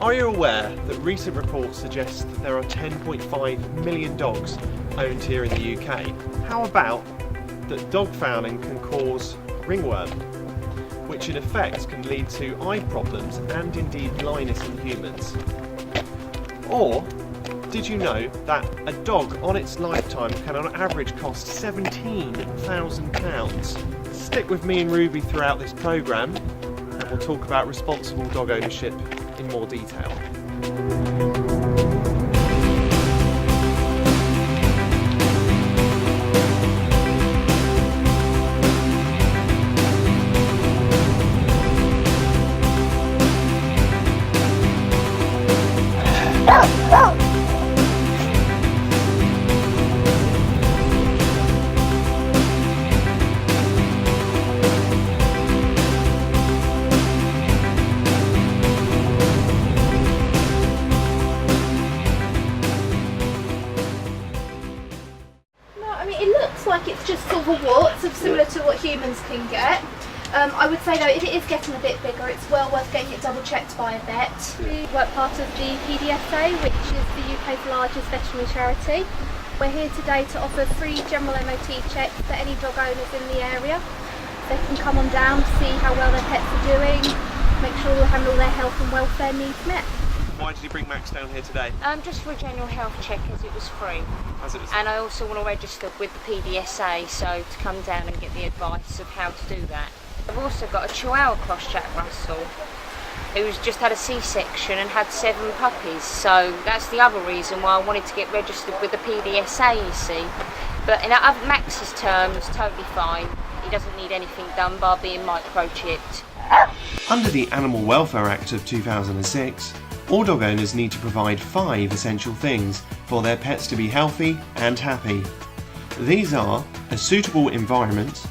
Are you aware that recent reports suggest that there are 10.5 million dogs owned here in the UK? How about that dog fouling can cause ringworm, which in effect can lead to eye problems and indeed blindness in humans? Or did you know that a dog on its lifetime can on average cost £17,000? Stick with me and Ruby throughout this programme and we'll talk about responsible dog ownership in more detail. Similar to what humans can get. I would say though, if it is getting a bit bigger, it's well worth getting it double checked by a vet. We work part of the PDSA, which is the UK's largest veterinary charity. We're here today to offer free general MOT checks for any dog owners in the area. They can come on down, see how well their pets are doing, make sure we'll handle their health and welfare needs met. Why did you bring Max down here today? Just for a general health check, as it was free. And I also want to register with the PDSA, so to come down and get the advice of how to do that. I've also got a Chihuahua cross Jack Russell, who's just had a C-section and had 7 puppies, so that's the other reason why I wanted to get registered with the PDSA, you see. But in Max's terms, totally fine. He doesn't need anything done by being microchipped. Under the Animal Welfare Act of 2006, all dog owners need to provide 5 essential things for their pets to be healthy and happy. These are a suitable environment,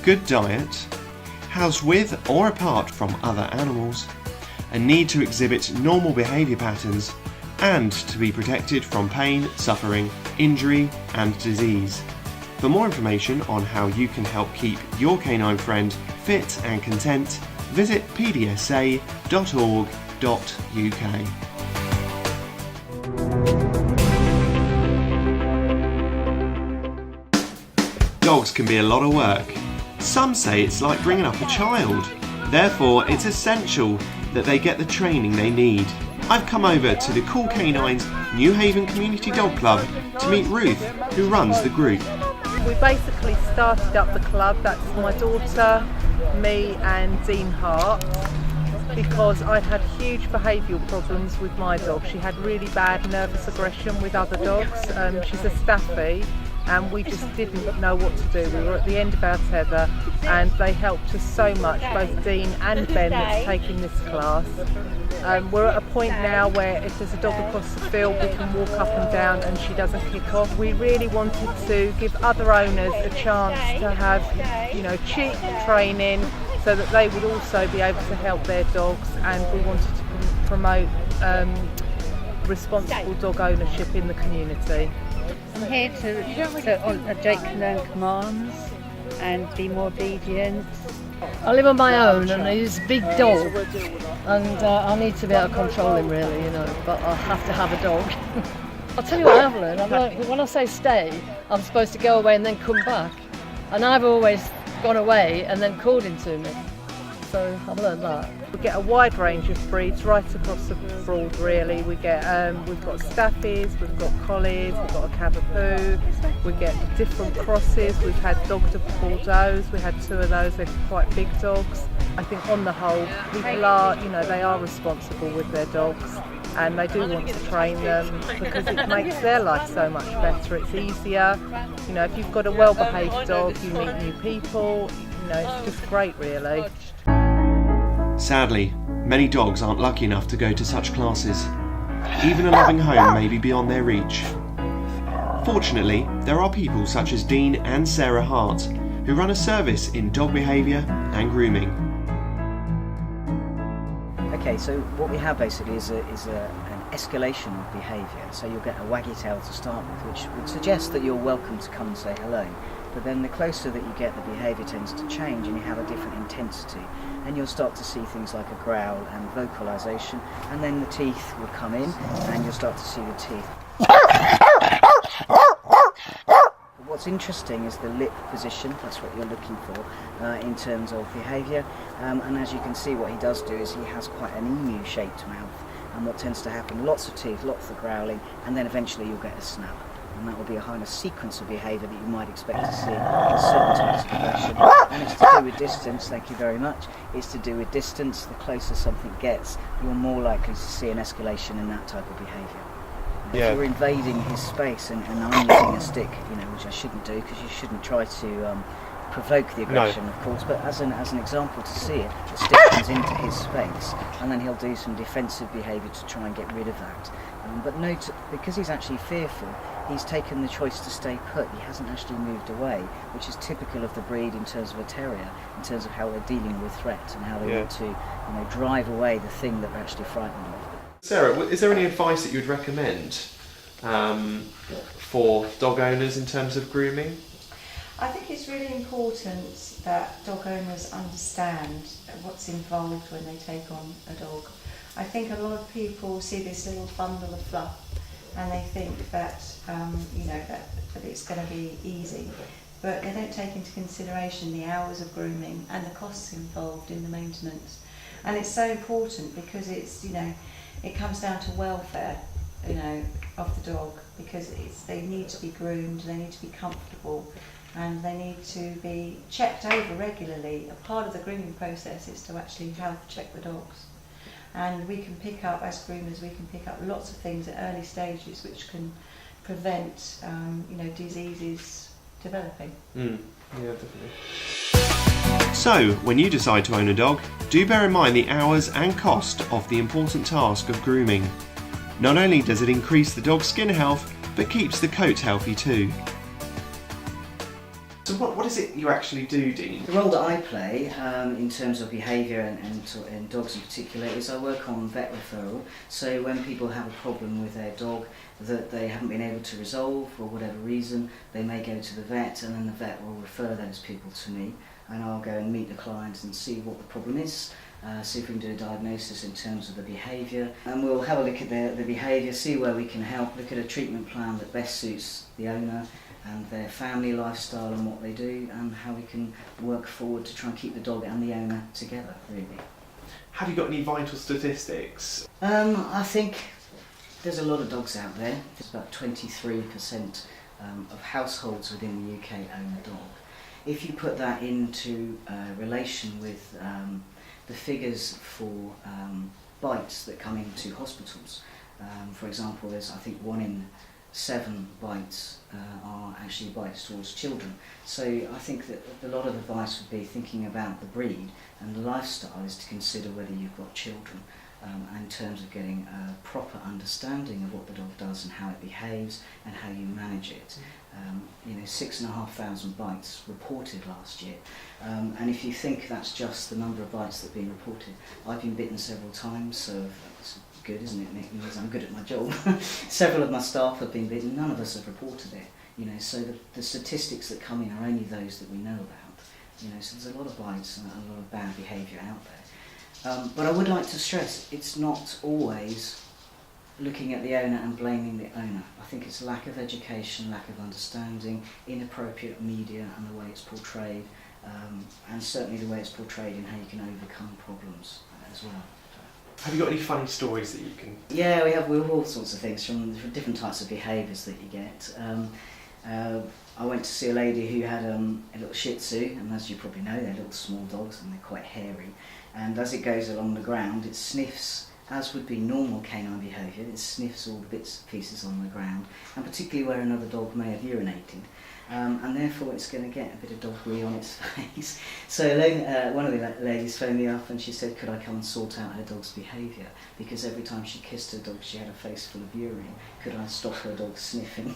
good diet, housed with or apart from other animals, a need to exhibit normal behaviour patterns, and to be protected from pain, suffering, injury and disease. For more information on how you can help keep your canine friend fit and content, visit pdsa.org.uk. Dogs can be a lot of work. Some say it's like bringing up a child. Therefore, it's essential that they get the training they need. I've come over to the Cool Canines Newhaven Community Dog Club to meet Ruth, who runs the group. We basically started up the club, that's my daughter, me and Dean Hart, because I'd had huge behavioural problems with my dog. She had really bad nervous aggression with other dogs. She's a Staffy and we just didn't know what to do. We were at the end of our tether and they helped us so much, both Dean and Ben that's taking this class. We're at a point now where if there's a dog across the field we can walk up and down and she doesn't kick off. We really wanted to give other owners a chance to have, cheap training so that they would also be able to help their dogs, and we wanted to promote responsible dog ownership in the community. I'm here to take known commands and be more obedient. I live on my own and he's a big dog and I need to be able to control him really, but I have to have a dog. I'll tell you what I've learned, when I say stay, I'm supposed to go away and then come back, and I've always gone away and then called him to me, so I've learned that. We get a wide range of breeds right across the board really. We get we've got Staffies, we've got Collies, we've got a Cavapoo, we get different crosses. We've had Dog Bordeaux, we had 2 of those, they're quite big dogs. I think on the whole people are, they are responsible with their dogs and they do want to train them because it makes their life so much better. It's easier, if you've got a well-behaved dog, you meet new people, it's just great really. Sadly, many dogs aren't lucky enough to go to such classes. Even a loving home may be beyond their reach. Fortunately, there are people such as Dean and Sarah Hart who run a service in dog behaviour and grooming. Okay, so what we have basically is an escalation of behaviour. So you'll get a waggy tail to start with, which would suggest that you're welcome to come and say hello. but then the closer that you get, the behaviour tends to change and you have a different intensity, and you'll start to see things like a growl and vocalisation, and then the teeth will come in and you'll start to see the teeth. What's interesting is the lip position. That's what you're looking for in terms of behaviour, and as you can see, what he does do is he has quite an emu shaped mouth, and what tends to happen, lots of teeth, lots of growling, and then eventually you'll get a snap, and that will be a kind of sequence of behaviour that you might expect to see in certain types of aggression. And it's to do with distance. Thank you very much. It's to do with distance. The closer something gets, you're more likely to see an escalation in that type of behaviour. Yeah. If you're invading his space and I'm using a stick, which I shouldn't do, because you shouldn't try to provoke the aggression, of course, but as an example to see it, the stick comes into his space and then he'll do some defensive behaviour to try and get rid of that. But note, because he's actually fearful, he's taken the choice to stay put. He hasn't actually moved away, which is typical of the breed in terms of a terrier, in terms of how they're dealing with threat and how they want to drive away the thing that they're actually frightened of. Sarah, is there any advice that you would recommend for dog owners in terms of grooming? I think it's really important that dog owners understand what's involved when they take on a dog. I think a lot of people see this little bundle of fluff and they think that that it's going to be easy, but they don't take into consideration the hours of grooming and the costs involved in the maintenance. And it's so important because it's it comes down to welfare, of the dog, because they need to be groomed, they need to be comfortable, and they need to be checked over regularly. A part of the grooming process is to actually health check the dogs. And we can pick up, as groomers, lots of things at early stages which can prevent, diseases developing. Yeah, definitely. So, when you decide to own a dog, do bear in mind the hours and cost of the important task of grooming. Not only does it increase the dog's skin health, but keeps the coat healthy too. So what is it you actually do, Dean? The role that I play in terms of behaviour and dogs in particular is I work on vet referral. So when people have a problem with their dog that they haven't been able to resolve for whatever reason, they may go to the vet, and then the vet will refer those people to me, and I'll go and meet the client and see what the problem is, see if we can do a diagnosis in terms of the behaviour, and we'll have a look at the behaviour, see where we can help, look at a treatment plan that best suits the owner and their family lifestyle and what they do, and how we can work forward to try and keep the dog and the owner together, really. Have you got any vital statistics? I think there's a lot of dogs out there. There's about 23% of households within the UK own a dog. If you put that into relation with the figures for bites that come into hospitals, for example, there's I think 1 in 7 bites are actually bites towards children. So I think that a lot of advice would be thinking about the breed and the lifestyle is to consider whether you've got children, in terms of getting a proper understanding of what the dog does and how it behaves and how you manage it. 6,500 bites reported last year, and if you think that's just the number of bites that have been reported, I've been bitten several times, so it's good, isn't it? It means I'm good at my job. Several of my staff have been bitten, none of us have reported it, so the statistics that come in are only those that we know about, so there's a lot of bites and a lot of bad behaviour out there. But I would like to stress, it's not always looking at the owner and blaming the owner. I think it's lack of education, lack of understanding, inappropriate media and the way it's portrayed, and certainly the way it's portrayed in how you can overcome problems as well. Have you got any funny stories that you can... Yeah, we have all sorts of things from different types of behaviours that you get. I went to see a lady who had a little Shih Tzu, and as you probably know, they're little small dogs and they're quite hairy. And as it goes along the ground, it sniffs, as would be normal canine behaviour, it sniffs all the bits and pieces on the ground, and particularly where another dog may have urinated. And therefore it's going to get a bit of dog wee on its face. So one of the ladies phoned me up and she said, could I come and sort out her dog's behaviour? Because every time she kissed her dog she had a face full of urine. Could I stop her dog sniffing?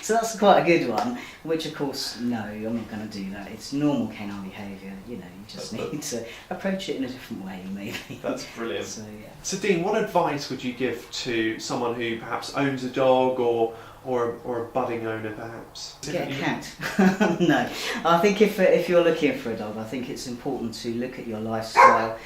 So that's quite a good one, which of course, no, I'm not going to do that. It's normal canine behaviour, you just need to approach it in a different way, maybe. That's brilliant. So, yeah. So Dean, what advice would you give to someone who perhaps owns a dog or or a budding owner perhaps? Get a cat. No, I think if you're looking for a dog, I think it's important to look at your lifestyle,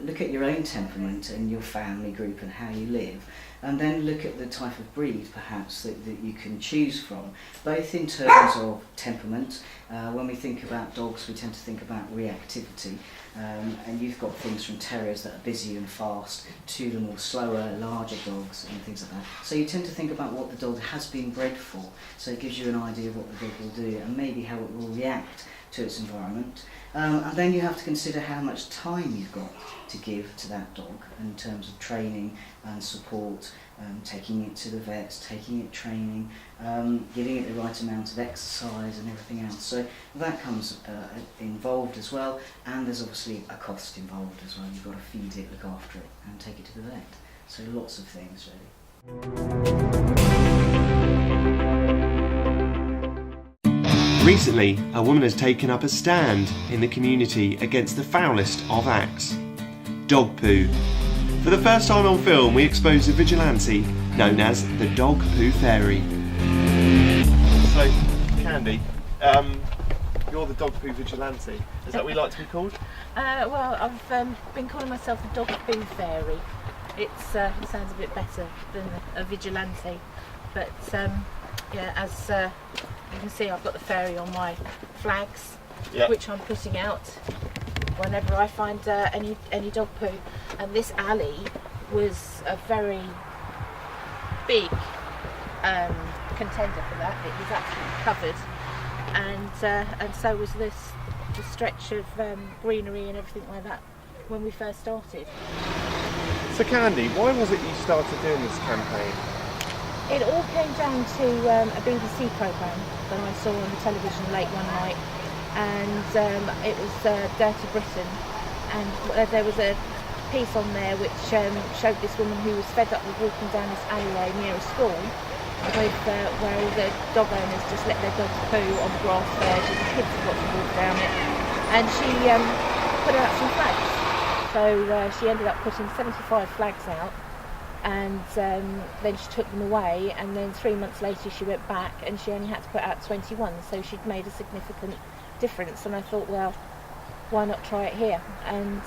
look at your own temperament and your family group and how you live, and then look at the type of breed perhaps that you can choose from, both in terms of temperament. When we think about dogs, we tend to think about reactivity, and you've got things from terriers that are busy and fast to the more slower, larger dogs and things like that. So you tend to think about what the dog has been bred for, so it gives you an idea of what the dog will do and maybe how it will react to its environment. And then you have to consider how much time you've got to give to that dog in terms of training and support, taking it to the vets, taking it training, giving it the right amount of exercise and everything else. So that comes involved as well, and there's obviously a cost involved as well. You've got to feed it, look after it and take it to the vet. So lots of things really. Recently, a woman has taken up a stand in the community against the foulest of acts: dog poo. For the first time on film, we expose a vigilante known as the Dog Poo Fairy. So, Candy, you're the Dog Poo Vigilante. Is that what you like to be called? Well, I've been calling myself the Dog Poo Fairy. It sounds a bit better than a vigilante, but yeah, as you can see, I've got the fairy on my flags, yep, which I'm putting out whenever I find any dog poo. And this alley was a very big contender for that. It was absolutely covered, and so was the stretch of greenery and everything like that when we first started. So Candy, why was it you started doing this campaign? It all came down to a BBC programme that I saw on the television late one night, and it was Dirty Britain, and there was a piece on there which showed this woman who was fed up with walking down this alleyway near a school with where all the dog owners just let their dogs poo on the grass there. The kids have got to walk down it, and she put out some flags. So she ended up putting 75 flags out, and then she took them away, and then 3 months later she went back and she only had to put out 21, so she'd made a significant difference. And I thought, well, why not try it here? And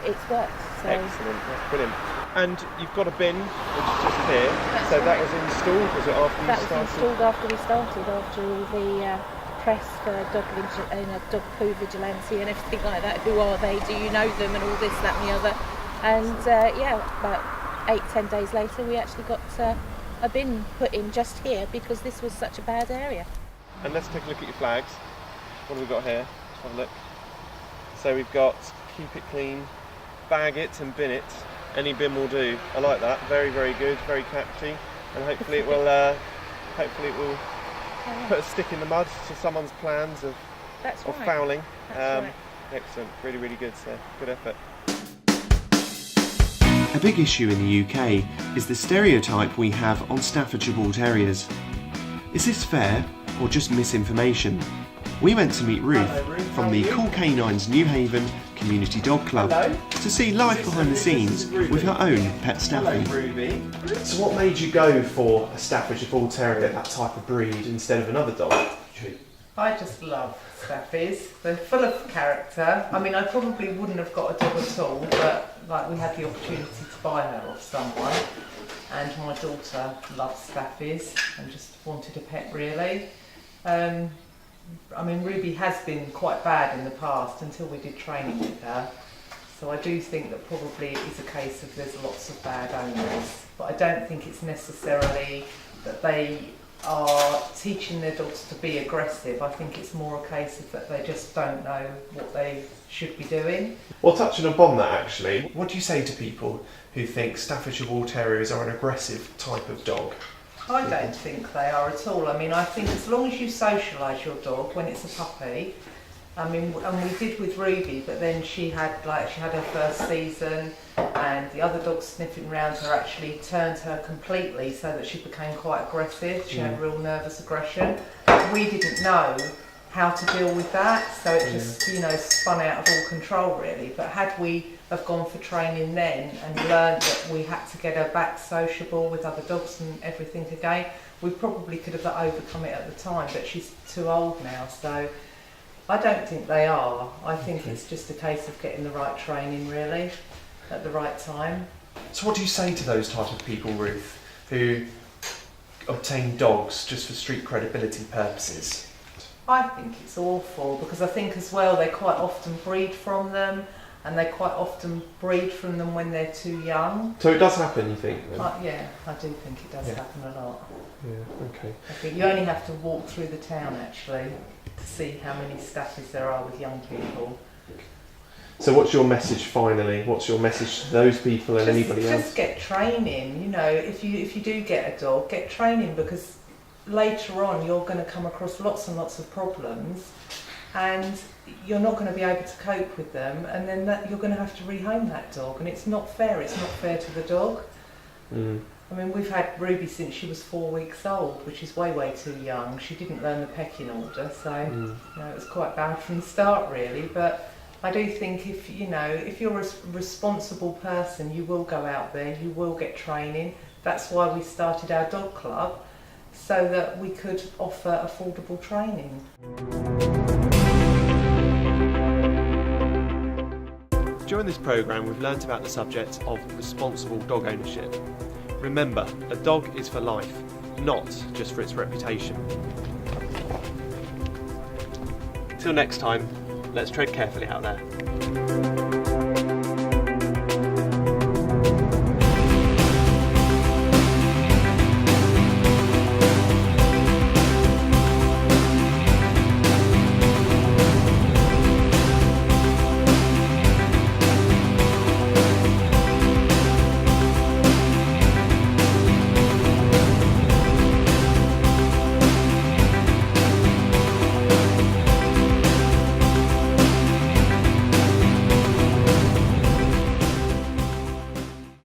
it's worked. So. Excellent, that's brilliant. And you've got a bin which is just here, so right. That was installed, was it after you started? That was installed after we started, after all the press for dog poo vigilante and everything like that. Who are they? Do you know them? And all this, that and the other. And yeah, about 8-10 days later we actually got a bin put in just here because this was such a bad area. And let's take a look at your flags. What have we got here? Let's have a look. So we've got keep it clean, bag it and bin it. Any bin will do. I like that. Very, very good, very catchy, and hopefully it will put a stick in the mud to someone's plans of fouling. Right. Excellent, really, really good, sir. Good effort. A big issue in the UK is the stereotype we have on Staffordshire Bull Terriers. Is this fair or just misinformation? We went to meet Ruth from the Cool Canines Newhaven Community Dog Club to see life behind the scenes with her own pet Staffy. So what made you go for a Staffordshire Bull Terrier, that type of breed, instead of another dog? I just love Staffies. They're full of character. I mean, I probably wouldn't have got a dog at all, but like we had the opportunity to buy her off someone, and my daughter loves Staffies and just wanted a pet really. I mean, Ruby has been quite bad in the past until we did training with her. So I do think that probably it is a case of there's lots of bad owners, but I don't think it's necessarily that they are teaching their dogs to be aggressive. I think it's more a case of that they just don't know what they should be doing. Well, touching upon that actually, what do you say to people who think Staffordshire Bull Terriers are an aggressive type of dog? I don't think they are at all. I mean, I think as long as you socialise your dog when it's a puppy, I mean, and we did with Ruby, but then she had her first season, and the other dogs sniffing around her actually turned her completely so that she became quite aggressive. She had real nervous aggression. We didn't know how to deal with that, so it just, you know, spun out of all control really. But had we have gone for training then and learned that we had to get her back sociable with other dogs and everything again, we probably could have overcome it at the time, but she's too old now, so I don't think they are. I think it's just a case of getting the right training really at the right time. So what do you say to those type of people, Ruth, who obtain dogs just for street credibility purposes? I think it's awful, because I think as well they quite often breed from them, and they quite often breed from them when they're too young. So it does happen, you think? Yeah, I do think it does happen a lot. Yeah, okay. I think you only have to walk through the town actually to see how many staffies there are with young people. So what's your message finally? What's your message to those people and anybody else? Just get training, you know, if you do get a dog, get training, because later on you're going to come across lots and lots of problems and you're not going to be able to cope with them, and then you're going to have to rehome that dog, and it's not fair to the dog. I mean, we've had Ruby since she was 4 weeks old, which is way too young. She didn't learn the pecking order, so you know, it was quite bad from the start really. But I do think if you're a responsible person, you will go out there, you will get training. That's why we started our dog club, so that we could offer affordable training. During this programme, we've learnt about the subject of responsible dog ownership. Remember, a dog is for life, not just for its reputation. Till next time, let's tread carefully out there.